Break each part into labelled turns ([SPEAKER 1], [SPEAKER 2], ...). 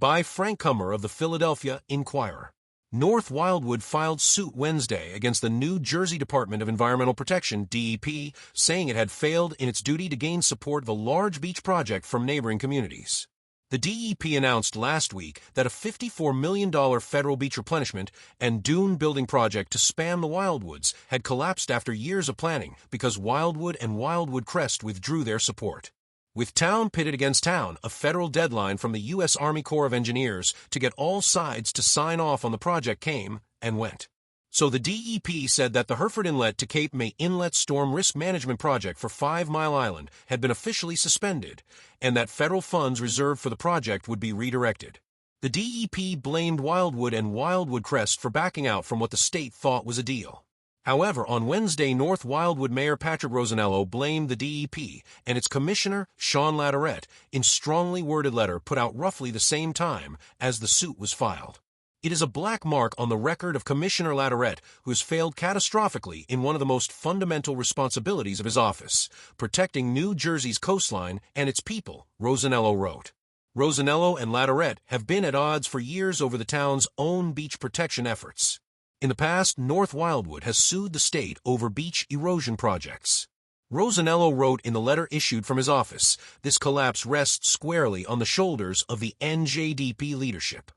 [SPEAKER 1] by Frank Kummer of the Philadelphia Inquirer. North Wildwood filed suit Wednesday against the New Jersey Department of Environmental Protection, DEP, saying it had failed in its duty to gain support of a large beach project from neighboring communities. The DEP announced last week that a $54 million federal beach replenishment and dune building project to span the Wildwoods had collapsed after years of planning because Wildwood and Wildwood Crest withdrew their support. With town pitted against town, a federal deadline from the U.S. Army Corps of Engineers to get all sides to sign off on the project came and went. So the DEP said that the Hereford Inlet to Cape May Inlet Storm Risk Management Project for 5 Mile Island had been officially suspended, and that federal funds reserved for the project would be redirected. The DEP blamed Wildwood and Wildwood Crest for backing out from what the state thought was a deal. However, on Wednesday, North Wildwood Mayor Patrick Rosanello blamed the DEP and its Commissioner Snawn LaTourette in strongly worded letter put out roughly the same time as the suit was filed. It is a black mark on the record of Commissioner LaTourette, who has failed catastrophically in one of the most fundamental responsibilities of his office, protecting New Jersey's coastline and its people, Rosanello wrote. Rosanello and LaTourette have been at odds for years over the town's own beach protection efforts. In the past, North Wildwood has sued the state over beach erosion projects. Rosanello wrote in the letter issued from his office, this collapse rests squarely on the shoulders of the NJDEP leadership.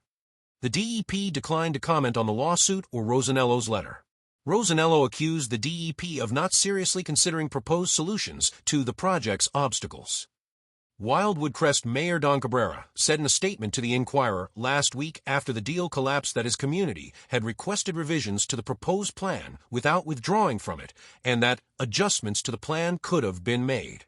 [SPEAKER 1] The DEP declined to comment on the lawsuit or Rosanello's letter. Rosanello accused the DEP of not seriously considering proposed solutions to the project's obstacles. Wildwood Crest Mayor Don Cabrera said in a statement to the Inquirer last week after the deal collapsed that his community had requested revisions to the proposed plan without withdrawing from it, and that adjustments to the plan could have been made.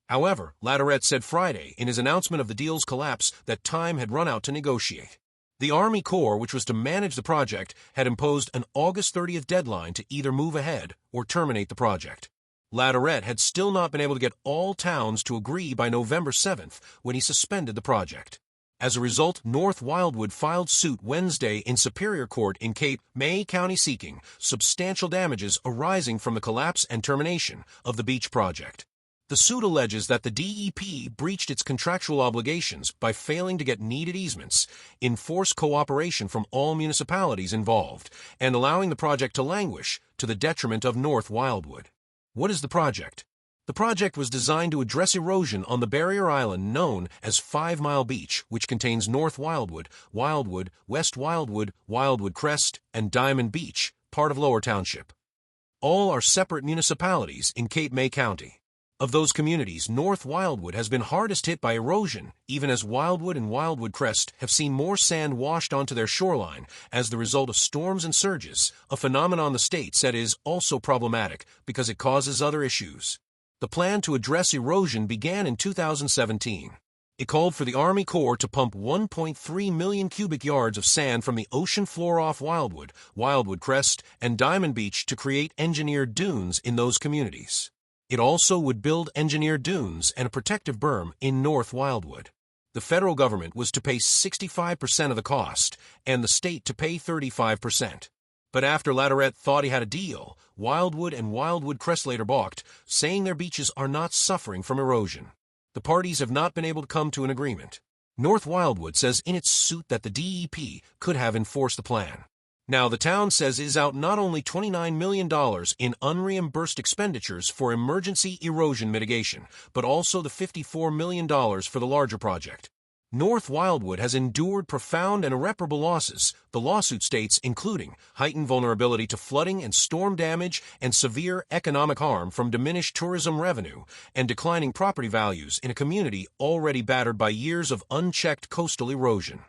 [SPEAKER 1] However, LaTourette said Friday in his announcement of the deal's collapse that time had run out to negotiate. The Army Corps, which was to manage the project, had imposed an August 30th deadline to either move ahead or terminate the project. LaTourette had still not been able to get all towns to agree by November 7th when he suspended the project. As a result, North Wildwood filed suit Wednesday in Superior Court in Cape May County seeking substantial damages arising from the collapse and termination of the beach project. The suit alleges that the DEP breached its contractual obligations by failing to get needed easements, enforce cooperation from all municipalities involved, and allowing the project to languish to the detriment of North Wildwood. What is the project? The project was designed to address erosion on the barrier island known as 5 Mile Beach, which contains North Wildwood, Wildwood, West Wildwood, Wildwood Crest, and Diamond Beach, part of Lower Township. All are separate municipalities in Cape May County. Of those communities, North Wildwood has been hardest hit by erosion, even as Wildwood and Wildwood Crest have seen more sand washed onto their shoreline as the result of storms and surges, a phenomenon the state said is also problematic because it causes other issues. The plan to address erosion began in 2017. It called for the Army Corps to pump 1.3 million cubic yards of sand from the ocean floor off Wildwood, Wildwood Crest, and Diamond Beach to create engineered dunes in those communities. It also would build engineered dunes and a protective berm in North Wildwood. The federal government was to pay 65% of the cost, and the state to pay 35%. But after LaTourette thought he had a deal, Wildwood and Wildwood Crest later balked, saying their beaches are not suffering from erosion. The parties have not been able to come to an agreement. North Wildwood says in its suit that the DEP could have enforced the plan. Now, the town says it is out not only $29 million in unreimbursed expenditures for emergency erosion mitigation, but also the $54 million for the larger project. North Wildwood has endured profound and irreparable losses, the lawsuit states, including heightened vulnerability to flooding and storm damage and severe economic harm from diminished tourism revenue and declining property values in a community already battered by years of unchecked coastal erosion.